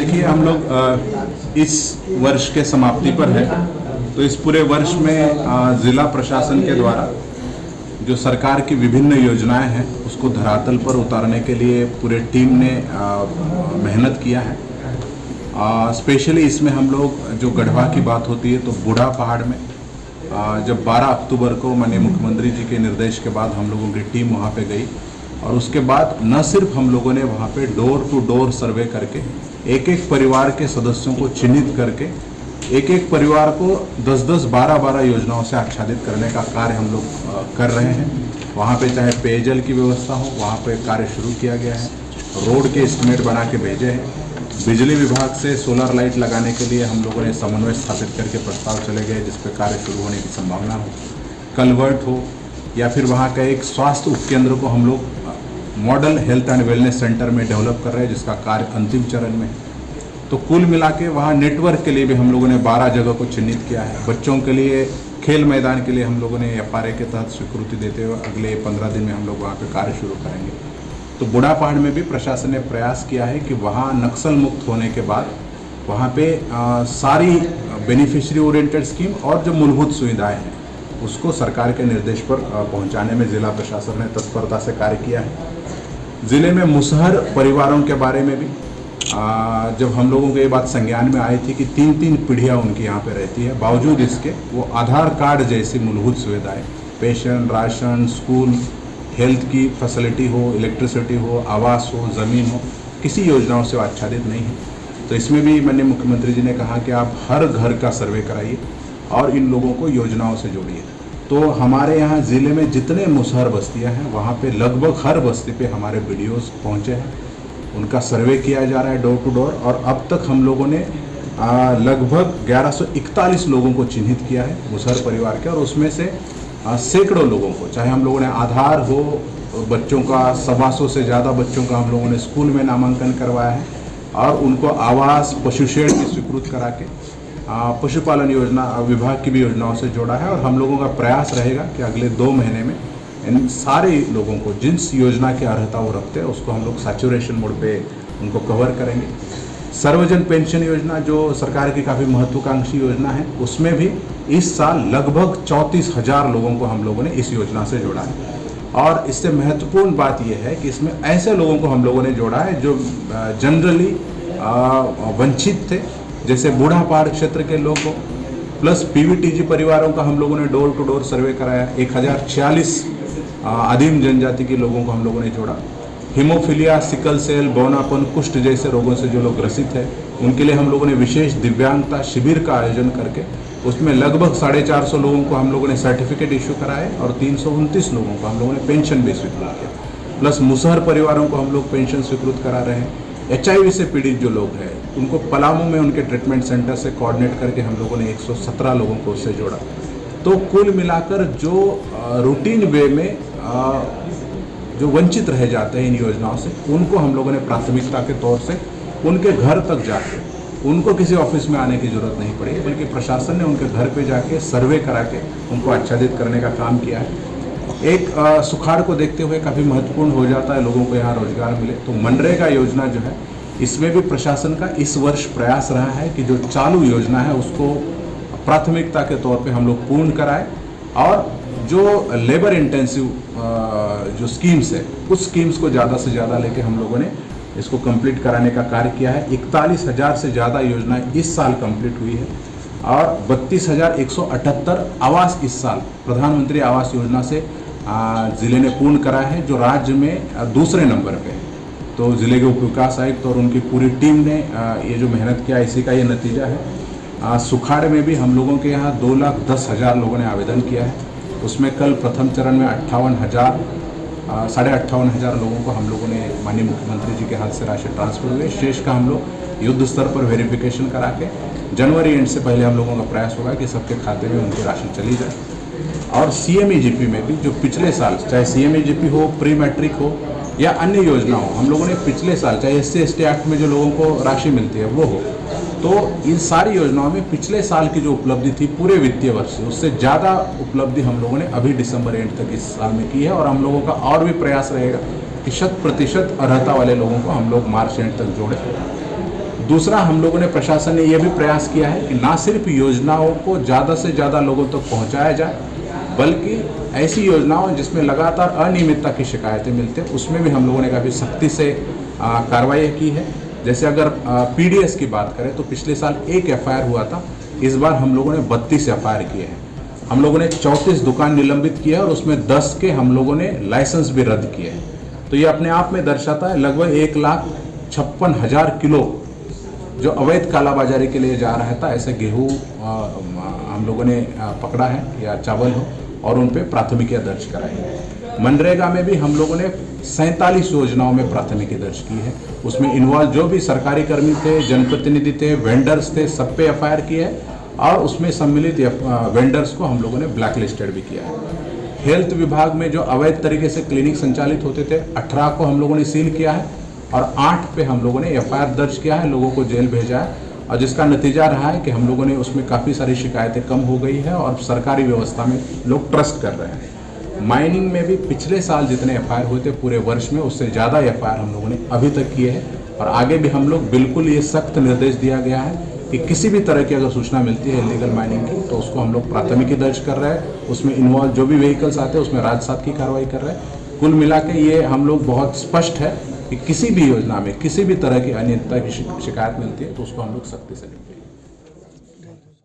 देखिए, हम लोग इस वर्ष के समाप्ति पर है, तो इस पूरे वर्ष में जिला प्रशासन के द्वारा जो सरकार की विभिन्न योजनाएं हैं उसको धरातल पर उतारने के लिए पूरे टीम ने मेहनत किया है। स्पेशली इसमें हम लोग जो गढ़वा की बात होती है तो बूढ़ा पहाड़ में जब 12 अक्टूबर को माननीय मुख्यमंत्री जी के निर्देश के बाद हम लोगों की टीम वहाँ पे गई और उसके बाद न सिर्फ हम लोगों ने वहाँ पे डोर टू डोर सर्वे करके एक एक परिवार के सदस्यों को चिन्हित करके एक एक परिवार को 10-10, 12-12 योजनाओं से आच्छादित करने का कार्य हम लोग कर रहे हैं। वहाँ पे चाहे पेयजल की व्यवस्था हो, वहाँ पे कार्य शुरू किया गया है। रोड के एस्टिमेट बना के भेजे हैं। बिजली विभाग से सोलर लाइट लगाने के लिए हम लोगों ने समन्वय स्थापित करके प्रस्ताव चले गए, जिस पर कार्य शुरू होने की संभावना हो। कलवर्ट हो या फिर वहाँ का एक स्वास्थ्य उपकेंद्र को हम लोग model health and wellness centre में डेवलप कर रहे हैं, जिसका कार्य अंतिम चरण में है। तो कुल मिला के वहाँ नेटवर्क के लिए भी हम लोगों ने 12 जगह को चिन्हित किया है। बच्चों के लिए खेल मैदान के लिए हम लोगों ने FRA के तहत स्वीकृति देते हुए अगले 15 दिन में हम लोग वहाँ पे कार्य शुरू करेंगे। तो बूढ़ा पहाड़ में भी प्रशासन ने प्रयास किया है कि वहाँ नक्सल मुक्त होने के बाद वहाँ पे सारी बेनिफिशियरी ओरिएंटेड स्कीम और जो मूलभूत सुविधाएँ हैं उसको सरकार के निर्देश पर पहुँचाने में जिला प्रशासन ने तत्परता से कार्य किया है। ज़िले में मुसहर परिवारों के बारे में भी जब हम लोगों को ये बात संज्ञान में आई थी कि 3-3 पीढ़ियाँ उनकी यहाँ पे रहती है, बावजूद इसके वो आधार कार्ड जैसी मूलभूत सुविधाएं, पेंशन, राशन, स्कूल, हेल्थ की फैसिलिटी हो, इलेक्ट्रिसिटी हो, आवास हो, ज़मीन हो, किसी योजनाओं से आच्छादित नहीं है। तो इसमें भी माननीय मुख्यमंत्री जी ने कहा कि आप हर घर का सर्वे कराइए और इन लोगों को योजनाओं से जोड़िए। तो हमारे यहाँ ज़िले में जितने मुसहर बस्तियाँ हैं वहाँ पे लगभग हर बस्ती पे हमारे BDOs पहुँचे हैं, उनका सर्वे किया जा रहा है डोर टू डोर। और अब तक हम लोगों ने लगभग 1141 लोगों को चिन्हित किया है मुसहर परिवार के, और उसमें से सैकड़ों लोगों को, चाहे हम लोगों ने आधार हो, बच्चों का 125 से ज़्यादा बच्चों का हम लोगों ने स्कूल में नामांकन करवाया है और उनको आवास, पशु शेड की स्वीकृत करा के पशुपालन योजना विभाग की भी योजनाओं से जोड़ा है। और हम लोगों का प्रयास रहेगा कि अगले 2 महीने में इन सारे लोगों को जिस योजना की अर्हता वो रखते हैं उसको हम लोग सैचुरेशन मोड पे उनको कवर करेंगे। सर्वजन पेंशन योजना जो सरकार की काफ़ी महत्वाकांक्षी योजना है, उसमें भी इस साल लगभग 34,000 लोगों को हम लोगों ने इस योजना से जोड़ा है। और इससे महत्वपूर्ण बात यह है कि इसमें ऐसे लोगों को हम लोगों ने जोड़ा है जो जनरली वंचित थे, जैसे बूढ़ा पहाड़ क्षेत्र के लोग को, प्लस PVTG परिवारों का हम लोगों ने डोर टू डोर सर्वे कराया। 1046 आदिम जनजाति के लोगों को हम लोगों ने जोड़ा। हीमोफीलिया, सिकल सेल, बौनापन, कुष्ठ जैसे रोगों से जो लोग ग्रसित हैं उनके लिए हम लोगों ने विशेष दिव्यांगता शिविर का आयोजन करके उसमें लगभग 450 लोगों को हम लोगों ने सर्टिफिकेट इशू कराए और 329 लोगों को हम लोगों ने पेंशन भी स्वीकृत किया। प्लस मुसहर परिवारों को हम लोग पेंशन स्वीकृत करा रहे हैं। HIV से पीड़ित जो लोग हैं उनको पलामू में उनके ट्रीटमेंट सेंटर से कोऑर्डिनेट करके हम लोगों ने 117 लोगों को उससे जोड़ा। तो कुल मिलाकर जो रूटीन वे में जो वंचित रह जाते हैं इन योजनाओं से, उनको हम लोगों ने प्राथमिकता के तौर से उनके घर तक जाके, उनको किसी ऑफिस में आने की ज़रूरत नहीं पड़ी, बल्कि प्रशासन ने उनके घर पे जाके सर्वे करा के उनको आच्छादित करने का काम किया है। एक सुखाड़ को देखते हुए काफ़ी महत्वपूर्ण हो जाता है लोगों को यहाँ रोजगार मिले, तो मनरेगा योजना जो है इसमें भी प्रशासन का इस वर्ष प्रयास रहा है कि जो चालू योजना है उसको प्राथमिकता के तौर पे हम लोग पूर्ण कराएं और जो लेबर इंटेंसिव जो स्कीम्स है उस स्कीम्स को ज़्यादा से ज़्यादा लेके हम लोगों ने इसको कंप्लीट कराने का कार्य किया है। 41,000 से ज़्यादा योजनाएं इस साल कंप्लीट हुई है और 32,178 आवास इस साल प्रधानमंत्री आवास योजना से ज़िले ने पूर्ण कराया है, जो राज्य में दूसरे नंबर पे है। तो ज़िले के उप विकास आयुक्त और उनकी पूरी टीम ने ये जो मेहनत किया इसी का ये नतीजा है। सुखाड़ में भी हम लोगों के यहाँ 2,10,000 लोगों ने आवेदन किया है, उसमें कल प्रथम चरण में 58,000 लोगों को हम लोगों ने माननीय मुख्यमंत्री जी के हाथ से राशि ट्रांसफर हुई। शेष का हम लोग युद्ध स्तर पर वेरिफिकेशन करा के जनवरी एंड से पहले हम लोगों का प्रयास होगा कि सबके खाते में उनकी राशि चली जाए। और CMEGP में भी जो पिछले साल, चाहे CMEGP हो, प्री मैट्रिक हो या अन्य योजना हो, हम लोगों ने पिछले साल चाहे SC/ST एक्ट में जो लोगों को राशि मिलती है वो हो, तो इन सारी योजनाओं में पिछले साल की जो उपलब्धि थी पूरे वित्तीय वर्ष से, उससे ज़्यादा उपलब्धि हम लोगों ने अभी दिसंबर एंड तक इस साल में की है। और हम लोगों का और भी प्रयास रहेगा कि 100% अर्हता वाले लोगों को हम लोग मार्च एंड तक जोड़ें। दूसरा, हम लोगों ने, प्रशासन ने यह भी प्रयास किया है कि ना सिर्फ योजनाओं को ज़्यादा से ज़्यादा लोगों तक पहुंचाया जाए, बल्कि ऐसी योजनाओं जिसमें लगातार अनियमितता की शिकायतें मिलती हैं उसमें भी हम लोगों ने काफ़ी सख्ती से कार्रवाई की है। जैसे अगर पीडीएस की बात करें तो पिछले साल 1 एफआईआर हुआ था, इस बार हम लोगों ने 32 एफआईआर किए हैं। हम लोगों ने 34 दुकान निलंबित किए हैं और उसमें 10 के हम लोगों ने लाइसेंस भी रद्द किए हैं। तो ये अपने आप में दर्शाता है लगभग 1,56,000 किलो जो अवैध कालाबाजारी के लिए जा रहा था, ऐसे गेहूँ हम लोगों ने पकड़ा है या चावल हो, और उन पे प्राथमिकियाँ दर्ज कराई है। मनरेगा में भी हम लोगों ने 47 योजनाओं में प्राथमिकी दर्ज की है। उसमें इन्वॉल्व जो भी सरकारी कर्मी थे, जनप्रतिनिधि थे, वेंडर्स थे, सब पे एफआईआर की है और उसमें सम्मिलित वेंडर्स को हम लोगों ने ब्लैक लिस्टेड भी किया है। हेल्थ विभाग में जो अवैध तरीके से क्लिनिक संचालित होते थे, 18 को हम लोगों ने सील किया है और 8 पे हम लोगों ने एफआईआर दर्ज किया है, लोगों को जेल भेजा है, और जिसका नतीजा रहा है कि हम लोगों ने उसमें काफ़ी सारी शिकायतें कम हो गई है और सरकारी व्यवस्था में लोग ट्रस्ट कर रहे हैं। माइनिंग में भी पिछले साल जितने एफआईआर हुए थे पूरे वर्ष में, उससे ज़्यादा एफआईआर हम लोगों ने अभी तक किए हैं और आगे भी हम लोग बिल्कुल ये सख्त निर्देश दिया गया है कि किसी भी तरह की अगर सूचना मिलती है इलीगल माइनिंग की तो उसको हम लोग प्राथमिकी दर्ज कर रहे हैं। उसमें इन्वॉल्व जो भी व्हीकल्स आते हैं उसमें राजसात की कार्रवाई कर रहे हैं। कुल मिला के ये हम लोग बहुत स्पष्ट है कि किसी भी योजना में किसी भी तरह की अनियमितता की शिकायत मिलती है तो उसको हम लोग सख्ती से लेंगे।